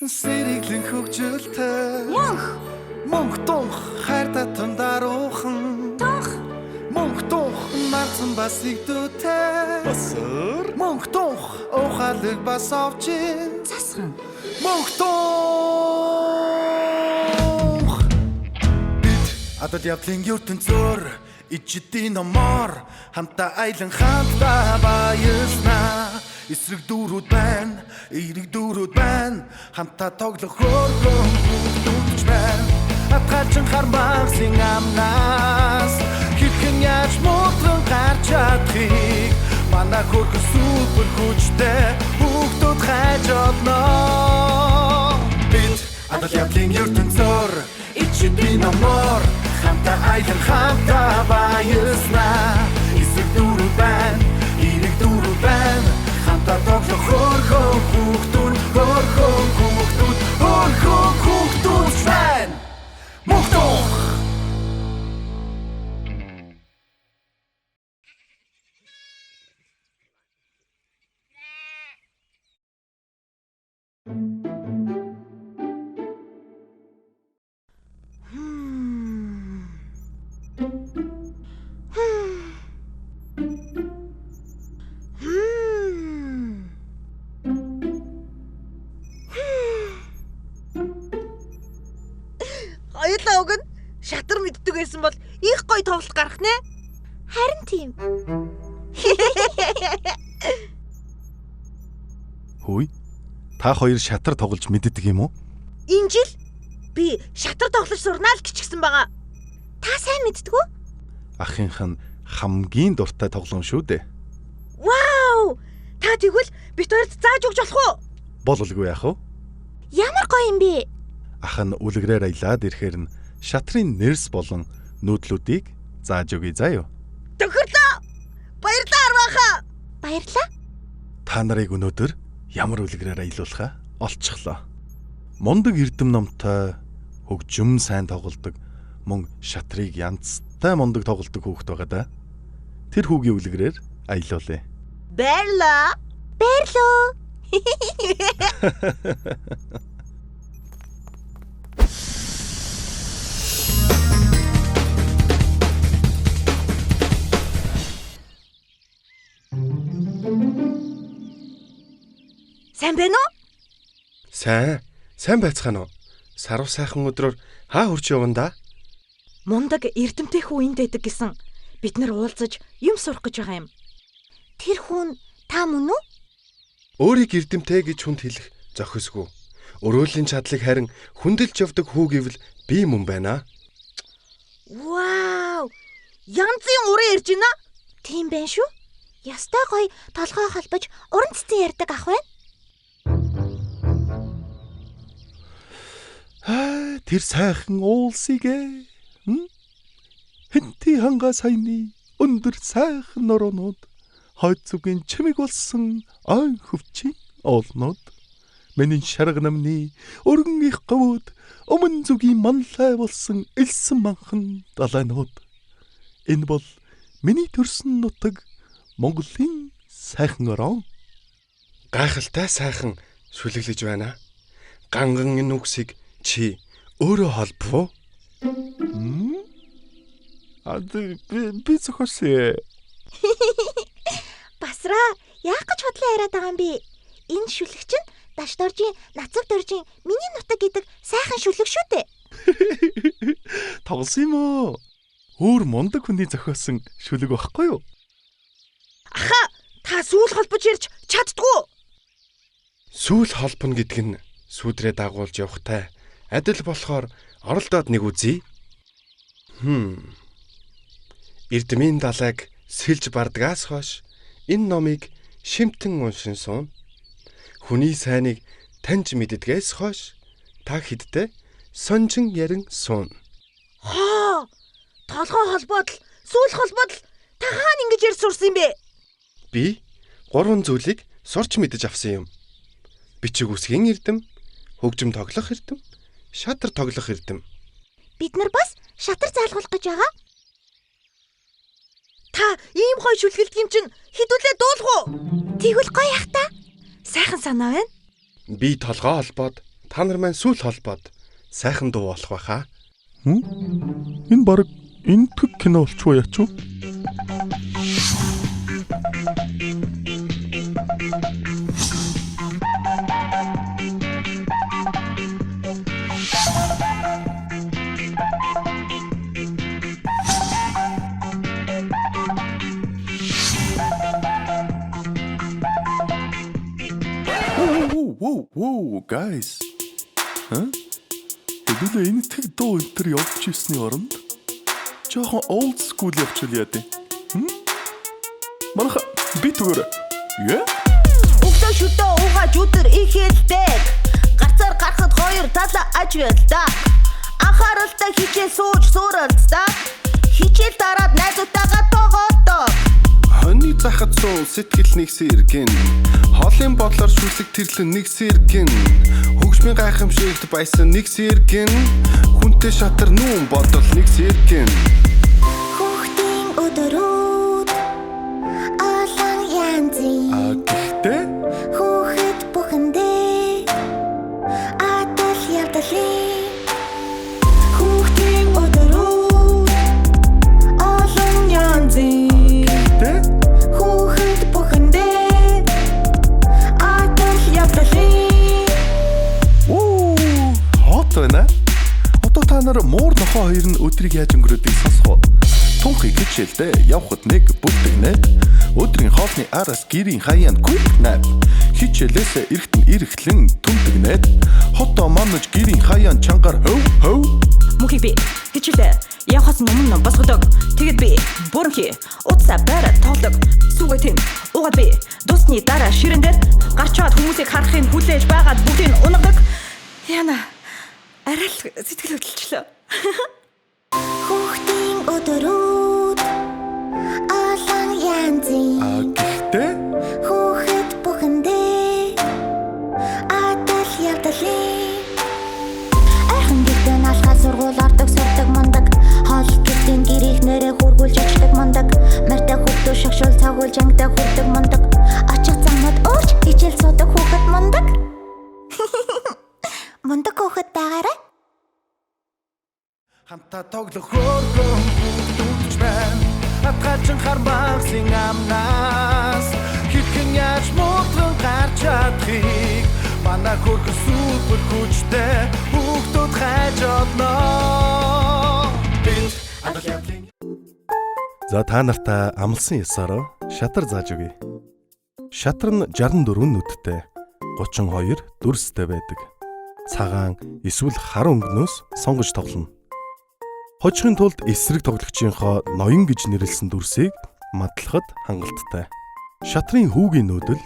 Сэриглэн хөгжилтэй Мөнх тунх хайр татан даруухан Мөнх тунх нарцсан бас игдүүтэй Басар Мөнх тунх ухаалаг бас овчин засхан Мөнх тунх Бид адал явдлын ертөнцөөр ичдийн номоор хамтаа айлан хамтаа баярлнаа эсрэг дүүрүүд байна эрэг дүүрүүд байна хамтаа тоглох хөөрхөн бүгдүүч байна атгалчин хармагсын амнаас хэрхэн яаж муутран гарч чадахыг манай хөрхөн супер хүчтэй бүгдүүд хайж олно бид адал явдлын ертөнцөөр ичдийн номоор хамтаа айлан хамтаа баярлнаа эсрэг дүүрүүд байна эрэг дүүрүүд байна хамтаа тоглох хөөрхөн бүгдүүд байна мохтох Хоёулаа уг нь шатар мэддэг байсан бол их гоё тоглолт гарах нэ. Харин тийм. Хөөе. Та хоёр шатар тоглож мэддэг юм уу? Энэ жил би шатар тоглож сурнаа л гिचгсэн байгаа. Та сайн мэддэг үү? Ахынх нь хамгийн дуртай тоглоом шүү дээ. Вау! Та тэгвэл бит хоёрт зааж өгч болох уу? Бололгүй яах вэ? Ямар гоё юм бэ? Ах нь үлгэрээр аялаад ирэхээр нь шатрын нэрс болон нүүдлүүдийг зааж өгье заа юу. Төхөрлөө. Баярлалаа Арваха. Баярлалаа. Та нарыг өнөөдөр ямар үлгэрээр аялуулахаа олцглоо. Мундаг эрдэм номтой хөгжим сайн тоглодог мөн шатрыг янзтай мундаг тоглодог хүүхэд байгаа да. Тэр хүүгийн үлгэрээр аялуулъя. Баярлалаа. Баярлалаа. Сайн байна уу? Сайн байцгаана уу? Сарв сайхан өдрөөр хаа хурж явна да? Мундаг эрдэмтэй хүү энд байдаг гэсэн бид нар уулзаж юм сурах гэж байгаа юм. Тэр хүн та мөн үү? Өөрийг эрдэмтэй гэж хүнд хэлэх зохисгүй. Өрөөлийн чадлыг харин хүндэлж явдаг хүү гэвэл би мөн байна. Вау! Янзын уран ирж байна. Тийм байх шүү. Ястай гоё толгой холбож уран цэцэн ярьдаг ах байна. Тэр сайхан уулсыг хэнти ханга сайны өндөр сайхан нороонууд хойд зүгийн чимэг болсон айн хөвчийн олнууд миний шарга намны өргөн их гавууд өмнө зүгийн манлай болсон элсэн манхан далайнууд энэ бол миний төрсөн нутаг Монголын сайхан орон Гайхалтай сайхан шүлэглэж байна. Ганган энэ үгсийг чи өөрөө холбов уу? Би зохиосон. Басраа яах гэж хотлоо яриад байгаа юм бэ? Энэ шүлэг чинь Даш доржийн нацав доржийн миний нутаг гэдэг сайхан шүлэг шүү дээ. Тоглосон юм уу? Өөр мундаг хүний зохиосон шүлэг байхгүй юу? Аха, та сүүл холбож ярьж чаддгүй. Сүүл холбоно гэдэг нь сүудрээ дагуулж явахтай адил болохоор оролдоод нэг үзье. Эрдмийн далайг сэлж бардгаас хойш энэ номыг шимтэн уншин суун. Хүний сайныг таньж мэддгээс хойш та хэдтэй сонжин ярин суун. Хоо! Толгой холбоод л, сүүл холбоод л та хаана ингэж ярьж сурсан юм бэ? Би 3 зүйлийг сурч мэдэж авсан юм. Бичиг үсгийн эрдэм, хөгжим тоглох эрдэм, шатар тоглох эрдэм. Бид нар бас шатар заалгуулах гэж байгаа. Та ийм гоё шүлгэлт юм чинь хідүүлээ дуулах уу? Тэгвэл гоё ах та. Сайхан санаа байна. Би толгой холбоод та нар маань сүүл холбоод сайхан дуу болох байхаа. Энэ баг энтгэг кино болчихоо яач вэ? Whoa, guys. Хэдүүлээ энэ тэг дуу энэ явж ирсний оронд жоохон old school явчихвал яа дээ. Манайха бит өгөөрэй. Яа? Өгтөө шүтөө угааж өдөр ихэлдэг. Гарцаар гарахад хоёр талаа аж байлаа. Анхааралтай хичээл сууж сууралцдаг. Хичээл дараад найзуудтайгаа тоогоодоо. Хоньны захад суу сэтгэл нэг сэргэн. Хоолын бодлоор шүлэг тэрлэн нэг сэргэн. Хөгжмийн гайхамшигт байсан нэг сэргэн. Хүнтэй шатар нүүн бодол нэг сэргэн. Хүүхдийн өдрүүд олон янзын. Гэхдээ Хүүхэд бүхэндээ адил явдалын. Хүүхдийн өдрүүд олон янзын. Хүүхэд бүхэндээ адил явдалын. хот байна. Одоо та нар муур нохоо хоёр нь өдрийг яаж өнгөрөөдгийг сонсох уу? Тунхыг хичээлдээ явхад нэг бүлдэгнээд өдрийн хоолны араас гэрийн хаяанд гүйтнэ. Хичээлээсээ эрэхтэн эрэхлэн түмтэгнээд хотоо манаж гэрийн хаяанд чангаар хөв. Мөхийг би хичээлээ явахаас өмнө босгодог. Тэгэд би бүрэнхий утсаа бараад тоолдог. Сүгээ тийм угаад би дусны дараа ширэндээ гарчаад хүмүүсийг харахын хүлээж байгаад бүгдийг унагадаг. Яна арай л сэтгэл хөдлөлчлөө. Хүүхдийн өдрүүд олон янзын. Гэхдээ Хүүхэд бүхэндээ адил явдалын. Айхан гэртээ наалхаа сургууль ордог сурдаг мундаг. Хоол гэртийн гэрийг нэрээ хүргүүлж очдог мундаг. Мартай хүүхдүүд шагшуул цагуул жангтай хүрдэг мундаг. Очих замууд уурч хичээл суудаг хүүхэд мундаг. Мундаг хүүхэд байгаарай. Хамтаа тоглох хөргөн бүгдч байна. Атгачин хармагсын амнаас хэрхэн яаж муутран гарч чадахыг манай хөргөн супер хүчтэй бүгдүүд хайж олно. за та нартай амлсан ясаараа шатар зааж өгье. Шатар нь 64 нүдтэй, 32 дүрстэй байдаг. Цагаан эсвэл хар өнгнөөс сонгож тоглоно. Хожихын тулд эсрэг тоглогчийнхоо ноён гэж нэрлсэн дүрсийг мадлахад хангалттай. Шатрын хүүгийн нүүдэл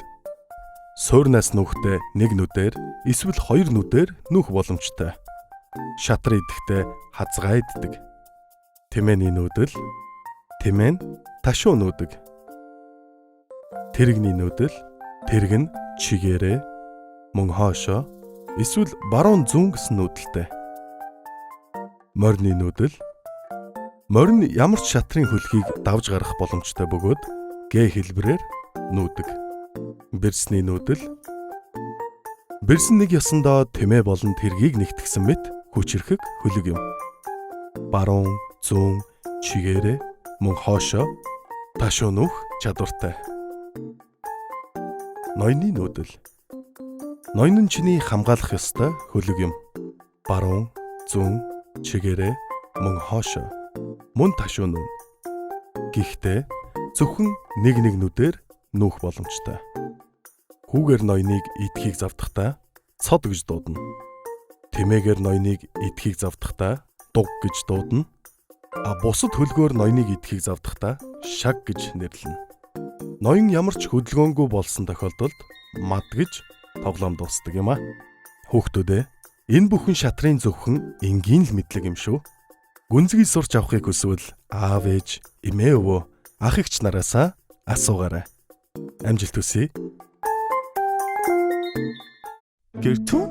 суурнаас нүүхтэй нэг нүдээр эсвэл хоёр нүдээр нүүх боломжтой. Шатар идэхдээ хазгаа иддэг. Тэмээний нүүдэл тэмээн ташуу нүүдэг. Тэрэгний нүүдэл тэрэг нь чигээрээ мөн хоошоо эсвэл баруун зүүн гэсэн нүүдэлтэй. Морины нүүдэл морин ямар ч шатрын хөлгийг давж гарах боломжтой бөгөөд г хэлбэрээр нүүдэг. Бэрсний нүүдэл бэрсэн нэг ёсондоо тэмээ болон тэргийг нэгтгсэн мэт хүчрхэг хөлөг юм. Баруун зүүн чигээрээ мөн хоошоо ташуу нүүх чадвартай. Ноёны нүүдэл ноён нь чиний хамгаалах ёстой хөлөг юм. Баруун зүүн чигээрээ мөн хоошоо мөн ташуу нүүн. Гэхдээ зөвхөн нэг нүдээр нүүх боломжтой. Хүүгээр ноёныг идэхийг завдахдаа цод гэж дуудана. Тэмээгээр ноёныг идэхийг завдахдаа дуг гэж дуудана. Бусад хөлгөөр ноёныг идэхийг завдахдаа шаг гэж нэрлэнэ. Ноён ямар ч хөдөлгөөнгүй болсон тохиолдолд мад гэж тоглоом дуусдаг юм а. Хүүхдүүдээ энэ бүхэн шатрын зөвхөн энгийн л мэдлэг юм шүү. Гүнзгий сурч авахыг хүсвэл аав ээж, эмээ өвөө, ах эгч нараасаа асуугаарай. Амжилт хүсье. Гэртүү